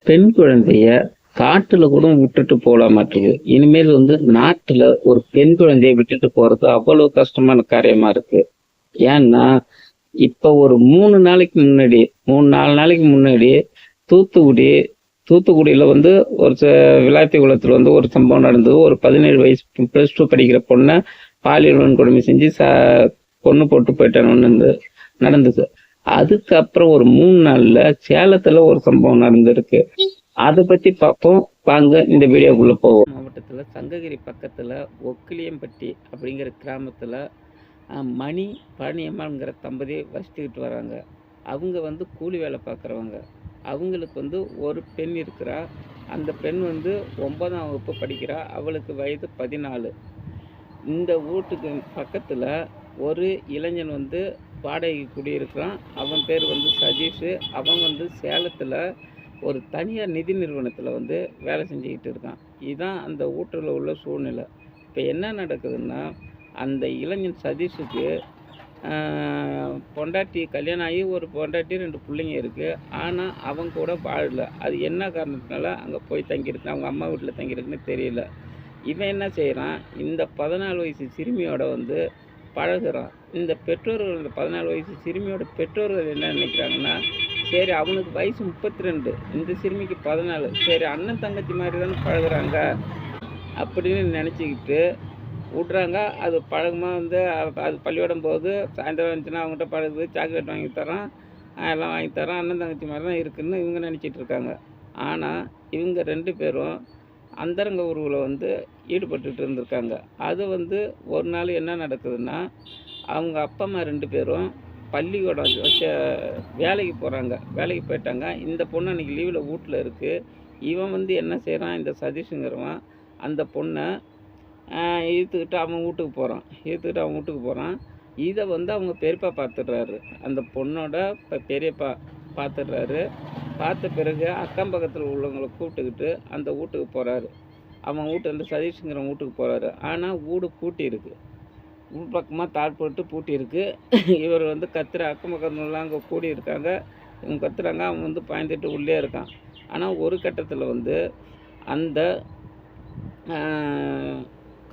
பெண் குழந்தைய காட்டுல கூட விட்டுட்டு போட மாட்டேங்குது. இனிமேல் நாட்டுல ஒரு பெண் குழந்தைய விட்டுட்டு போறது அவ்வளவு கஷ்டமான காரியமா இருக்கு. ஏன்னா, இப்ப ஒரு 3 நாளைக்கு முன்னாடி 3, 4 நாளைக்கு முன்னாடி தூத்துக்குடி தூத்துக்குடியில ஒரு விளாத்திக்குளத்துல ஒரு சம்பவம் நடந்தது. ஒரு 17 வயசு +2 படிக்கிற பொண்ண பாலியல் வன்கொடுமை செஞ்சு கொன்னு போட்டு போயிட்டான்னு நடந்தது. அதுக்கப்புறம் ஒரு 3 நாள்ல சேலத்துல ஒரு சம்பவம் நடந்திருக்கு. அதை பத்தி பார்ப்போம். வாங்க இந்த வீடியோக்குள்ள போவோம். மாவட்டத்துல சங்ககிரி பக்கத்துல ஒக்கிலியம்பட்டி அப்படிங்கிற கிராமத்துல மணி பழனியம்மாங்கிற தம்பதி வசிச்சுக்கிட்டு வராங்க. அவங்க கூலி வேலை பார்க்குறவங்க. அவங்களுக்கு ஒரு பெண் இருக்கிறா. அந்த பெண் 9ஆம் வகுப்பு படிக்கிறா. அவளுக்கு வயது 14. இந்த வீட்டுக்கு பக்கத்தில் ஒரு இளைஞன் வாடகைக்கு குடியிருக்கிறான். அவன் பேர் சதீஷ். அவன் சேலத்தில் ஒரு தனியார் நிதி நிறுவனத்தில் வேலை செஞ்சுக்கிட்டு இருக்கான். இதுதான் அந்த வீட்டில் உள்ள சூழ்நிலை. இப்போ என்ன நடக்குதுன்னா, அந்த இளைஞன் சதீஷுக்கு பொண்டாட்டி கல்யாணம் ஆகி ஒரு பொண்டாட்டி 2 பிள்ளைங்க இருக்குது. ஆனால் அவன் கூட வாழல. அது என்ன காரணத்தினால அங்கே போய் தங்கியிருக்கான், அவங்க அம்மா வீட்டில் தங்கியிருக்குன்னு தெரியல. இவன் என்ன செய்கிறான், இந்த 14 வயசு சிறுமியோட பழகுறான். இந்த பெற்றோர்கள், இந்த 14 வயசு சிறுமியோட பெற்றோர்கள் என்ன நினைக்கிறாங்கன்னா, சரி அவனுக்கு வயசு 32, இந்த சிறுமிக்கு 14, சரி அண்ணன் தங்கச்சி மாதிரி தானே பழகுறாங்க அப்படின்னு நினச்சிக்கிட்டு விட்றாங்க. அது பழகமாக அது பள்ளிக்கூடம் போகுது. சாயந்தரம் வந்துச்சுன்னா அவங்ககிட்ட பழகுது, சாக்லேட் வாங்கி தரான், எல்லாம் வாங்கி தரான், அண்ணன் தங்கச்சி மாதிரி தான் இருக்குதுன்னு இவங்க நினச்சிட்டு இருக்காங்க. ஆனால் இவங்க 2 பேரும் அந்தரங்க உறவில் ஈடுபட்டுட்டு இருந்திருக்காங்க. அது ஒரு நாள் என்ன நடக்குதுன்னா, அவங்க அப்பா அம்மா 2 பேரும் பள்ளிக்கூடம் வேலைக்கு போகிறாங்க. வேலைக்கு போயிட்டாங்க. இந்த பொண்ணு அன்றைக்கி லீவில் வீட்டில் இருக்குது. இவன் என்ன செய்கிறான், இந்த சதீஷுங்கிறவன் அந்த பொண்ணை இழுத்துக்கிட்டு அவன் வீட்டுக்கு போகிறான். இதை அவங்க பெரியப்பா பார்த்துடுறாரு. அந்த பொண்ணோட பெரியப்பா பார்த்துடுறாரு. பார்த்த பிறகு அக்கம் பக்கத்தில் உள்ளவங்களை கூப்பிட்டுக்கிட்டு அந்த வீட்டுக்கு போகிறாரு. அவன் வீட்டு சதீஷுங்கிற வீட்டுக்கு போகிறாரு. ஆனால் வீடு பூட்டி இருக்குது. உள் பக்கமாக தாழ் போட்டு பூட்டி இருக்குது. இவர் கத்துற, அக்கம் பக்கத்துலாம் அங்கே கூடி இருக்காங்க. இவங்க கத்துறாங்க. அவன் பாய்ந்துட்டு உள்ளே இருக்கான். ஆனால் ஒரு கட்டத்தில் அந்த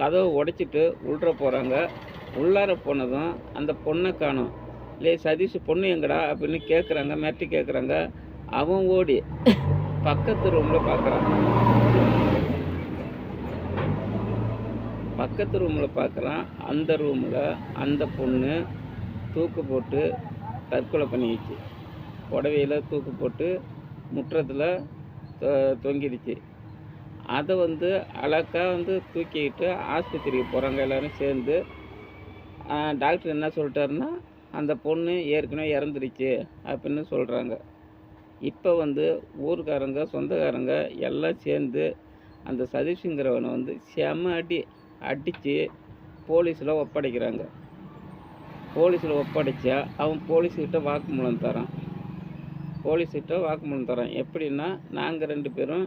கதவை உடைச்சிட்டு உள்ற போகிறாங்க. உள்ளார போனதும் அந்த பொண்ணை காணும். இல்லை சதீஷ், பொண்ணு எங்கடா அப்படின்னு கேட்குறாங்க, மிரட்டி கேட்குறாங்க. அவன் ஓடி பக்கத்து ரூமில் பார்க்குறான். அந்த ரூமில் அந்த பொண்ணு தூக்கு போட்டு தற்கொலை பண்ணிக்கிச்சு. புடவையில் தூக்கு போட்டு முற்றத்தில் தொங்கிடுச்சு. அதை அழகாக தூக்கிக்கிட்டு ஆஸ்பத்திரிக்கு போகிறாங்க எல்லோரும் சேர்ந்து. டாக்டர் என்ன சொல்லிட்டாருன்னா, அந்த பொண்ணு ஏற்கனவே இறந்துடுச்சு அப்படின்னு சொல்கிறாங்க. இப்போ ஊருக்காரங்க, சொந்தக்காரங்க எல்லாம் சேர்ந்து அந்த சதீஷுங்கிறவனை செம அடித்து போலீஸில் ஒப்படைக்கிறாங்க. போலீஸில் ஒப்படைச்சா அவன் போலீஸ்கிட்ட வாக்குமூலம் தரான். எப்படின்னா, நாங்கள் 2 பேரும்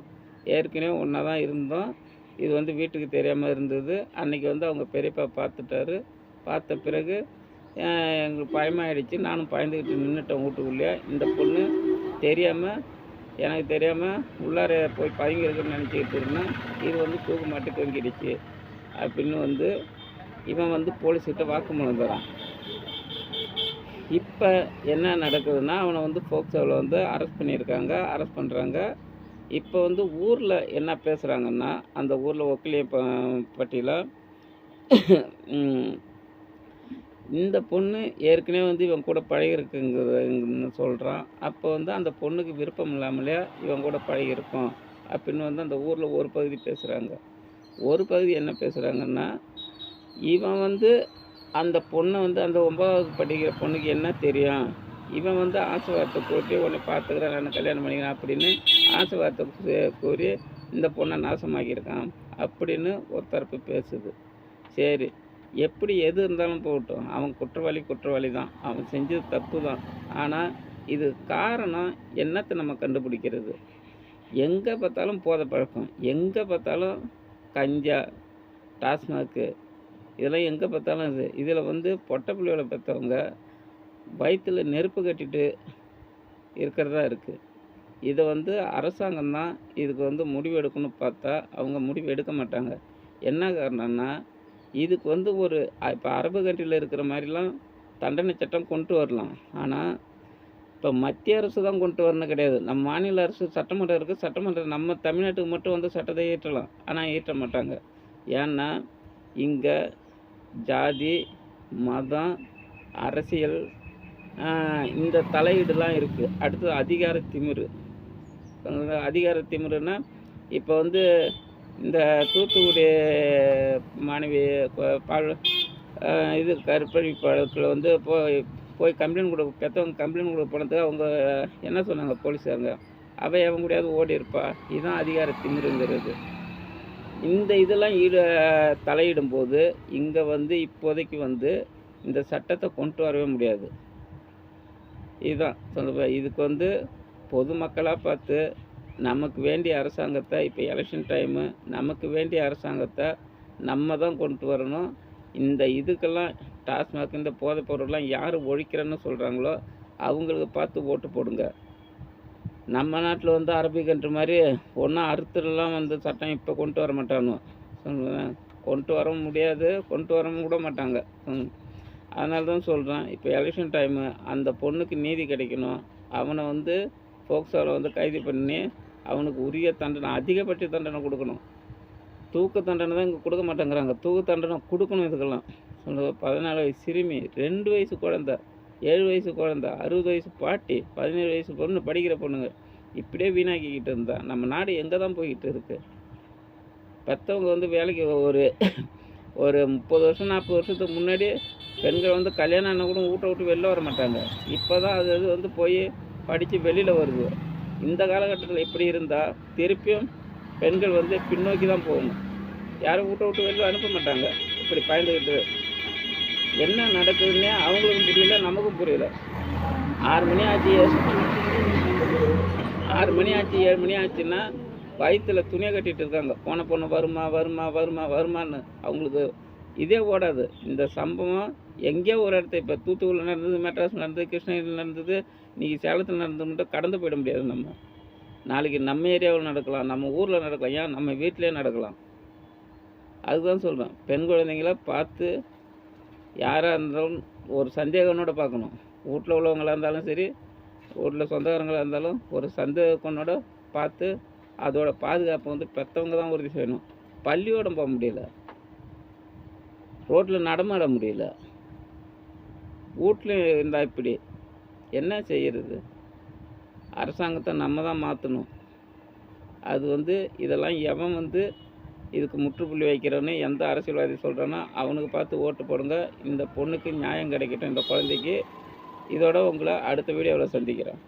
ஏற்கனவே ஒன்றா தான் இருந்தோம். இது வீட்டுக்கு தெரியாமல் இருந்தது. அன்றைக்கி அவங்க பெரியப்பா பார்த்துட்டாரு. பார்த்த பிறகு எங்களுக்கு பயமாகிடுச்சு. நானும் பயந்துக்கிட்டு நின்றுட்டேன் வீட்டுக்குள்ளேயே. இந்த பொண்ணு எனக்கு தெரியாமல் உள்ளார போய் பதுங்கிருக்குன்னு நினச்சிக்கிட்டு இருந்தேன். இது தூக்கு மாட்டி தொங்கிடுச்சு அப்படின்னு இவன் போலீஸ்கிட்ட வாக்குமூலம் தரான். இப்போ என்ன நடக்குதுன்னா, அவனை போக்சோவில் அரெஸ்ட் பண்ணுறாங்க. இப்போ ஊரில் என்ன பேசுகிறாங்கன்னா, அந்த ஊரில் ஒக்கிலியம்பட்டியில் இந்த பொண்ணு ஏற்கனவே இவன் கூட பழகிருக்குங்கன்னு சொல்கிறான். அப்போ அந்த பொண்ணுக்கு விருப்பம் இல்லாமலே இவன் கூட பழகிருக்கோம் அப்படின்னு அந்த ஊரில் ஒரு பகுதி பேசுகிறாங்க. ஒரு பகுதி என்ன பேசுகிறாங்கன்னா, இவன் அந்த பொண்ணை அந்த 9வது படிக்கிற பொண்ணுக்கு என்ன தெரியும், இவன் ஆசை வார்த்தை கூட்டி உன்னை பார்த்துக்கிறேன், நான் கல்யாணம் பண்ணிக்கிறேன் அப்படின்னு ஆசை வார்த்தை கூறி இந்த பொண்ணை நாசமாக்கியிருக்கான் அப்படின்னு ஒரு தரப்பு பேசுது. சரி, எப்படி எது இருந்தாலும் போகட்டும், அவன் குற்றவாளி தான், அவன் செஞ்சது தப்பு தான். ஆனால் இது காரணம் என்னத்தை நம்ம கண்டுபிடிக்கிறது? எங்கே பார்த்தாலும் போதை பழக்கம், எங்கே பார்த்தாலும் கஞ்சா, டாஸ்மாக்கு, இதெல்லாம் எங்கே பார்த்தாலும் இதில் பொட்டை பிள்ளைகளை பெற்றவங்க வயிற்றில் நெருப்பு கட்டிட்டு இருக்கிறதா இருக்குது. இதை வந்து அரசாங்கம் தான் இதுக்கு வந்து முடிவு எடுக்கணும்னு பார்த்தா அவங்க முடிவு எடுக்க மாட்டாங்க. என்ன காரணம்னா, இதுக்கு வந்து ஒரு இப்போ அரபு கண்ட்ரியில் இருக்கிற மாதிரிலாம் தண்டனை சட்டம் கொண்டு வரலாம். ஆனால் இப்போ மத்திய அரசு தான் கொண்டு வரணும் கிடையாது. நம்ம மாநில அரசு சட்டமன்றம் இருக்குது. சட்டமன்றம் நம்ம தமிழ்நாட்டுக்கு மட்டும் வந்து சட்டத்தை இயற்றலாம். ஆனால் இயற்ற மாட்டாங்க. ஏன்னா இங்கே ஜாதி, மதம், அரசியல் இந்த தலையீடுலாம் இருக்குது. அடுத்தது அதிகார திமிரு. அதிகார திமிருன்னா இப்போ வந்து இந்த தூத்துக்குடி மாணவி பால் இது கற்பழிப்பு வழக்கில் வந்து போய் கம்ப்ளைண்ட் பெற்றவங்க கம்ப்ளைண்ட் கொடுக்க போனதுக்கு அவங்க என்ன சொன்னாங்க போலீஸாருங்க, அவன் முடியாது ஓடி இருப்பா. இதுதான் அதிகார திமிருங்கிறது. இந்த இதெல்லாம் தலையிடும்போது இங்கே வந்து இப்போதைக்கு வந்து இந்த சட்டத்தை கொண்டு வரவே முடியாது. இதுதான் சொல்லுவேன். இதுக்கு வந்து பொதுமக்களாக பார்த்து நமக்கு வேண்டிய அரசாங்கத்தை, இப்போ எலெக்ஷன் டைமு, நமக்கு வேண்டிய அரசாங்கத்தை நம்ம தான் கொண்டு வரணும். இந்த இதுக்கெல்லாம் டாஸ்மாக் இந்த போதைப் பொருள்லாம் யார் ஒழிக்கிறேன்னு சொல்கிறாங்களோ அவங்களுக்கு பார்த்து ஓட்டு போடுங்க. நம்ம நாட்டில் வந்து அரபிக் கண்ட்ரி மாதிரி ஒன்றும் அறுத்துலாம் வந்து சட்டம் இப்போ கொண்டு வர மாட்டானோ சொல்லுவேன். கொண்டு வர முடியாது, கொண்டு வர கூட மாட்டாங்க. அதனால தான் சொல்கிறேன், இப்போ எலெக்ஷன் டைமு அந்த பொண்ணுக்கு நீதி கிடைக்கணும். அவனை வந்து போக்சோவில் வந்து கைது பண்ணி அவனுக்கு உரிய தண்டனை, அதிகபட்ச தண்டனை கொடுக்கணும். தூக்கு தண்டனை தான் இங்கே கொடுக்க மாட்டேங்கிறாங்க. தூக்கு தண்டனை கொடுக்கணும். இதுக்கெல்லாம் 14 வயசு சிறுமி, 2 வயசு குழந்தை, 7 வயசு குழந்தை, 60 வயசு பாட்டி, 17 வயசு பொண்ணு, படிக்கிற பொண்ணுங்க இப்படியே வீணாக்கிக்கிட்டு இருந்தா நம்ம நாடு எங்கே தான் போய்கிட்டு இருக்குது? பெற்றவங்க வந்து வேலைக்கு ஒரு 30 வருஷம் 40 வருஷத்துக்கு முன்னாடி பெண்கள் வந்து கல்யாணம் ஆனால் கூட வீட்டை விட்டு வெளில வர மாட்டாங்க. இப்போ தான் அது வந்து போய் படித்து வெளியில் வருது. இந்த காலகட்டத்தில் இப்படி இருந்தால் திருப்பியும் பெண்கள் வந்து பின்னோக்கி தான் போகணும். யாரும் வீட்டை விட்டு வெளில அனுப்ப மாட்டாங்க. இப்படி பயந்துக்கிட்டு என்ன நடக்குதுன்னே அவங்களுக்கும் புரியல, நமக்கும் புரியல. 6 மணி ஆச்சு, 7 மணி ஆச்சுன்னா வயிற்றில் துணியை கட்டிகிட்டு இருக்காங்க. போன பொண்ணு வருமா வருமா வருமா வருமானு அவங்களுக்கு இதே ஓடாது. இந்த சம்பவம் எங்கேயோ ஒரு இடத்த, இப்போ தூத்துக்குடியில் நடந்தது, மெட்ராஸில் நடந்தது, கிருஷ்ணகிரியில் நடந்தது, இன்றைக்கி சேலத்தில் நடந்தது மட்டும் கடந்து போயிட முடியாது. நம்ம நாளைக்கு நம்ம ஏரியாவில் நடக்கலாம், நம்ம ஊரில் நடக்கலாம், ஏன் நம்ம வீட்டிலே நடக்கலாம். அதுதான் சொல்கிறேன், பெண் குழந்தைங்கள பார்த்து யாராக இருந்தாலும் ஒரு சந்தேகனோட பார்க்கணும். வீட்டில் உள்ளவங்களாக இருந்தாலும் சரி, வீட்டில் சொந்தக்காரங்களாக இருந்தாலும் ஒரு சந்தேகனோட பார்த்து அதோட பாதுகாப்பு வந்து பெற்றவங்க தான் உறுதி செய்யணும். பள்ளியோடம் போக முடியல, ரோட்டில் நடமாட முடியல, வீட்டில் இருந்தால் இப்படி என்ன செய்கிறது? அரசாங்கத்தை நம்ம தான் மாற்றணும். அது வந்து இதெல்லாம் எவன் வந்து இதுக்கு முற்றுப்புள்ளி வைக்கிறோன்னு எந்த அரசியல்வாதி சொல்கிறானோ அவனுக்கு பார்த்து ஓட்டு போடுங்க. இந்த பொண்ணுக்கு நியாயம் கிடைக்கட்டும், இந்த குழந்தைக்கு. இதோட உங்களை அடுத்த வீடியோவில் சந்திக்கிறேன்.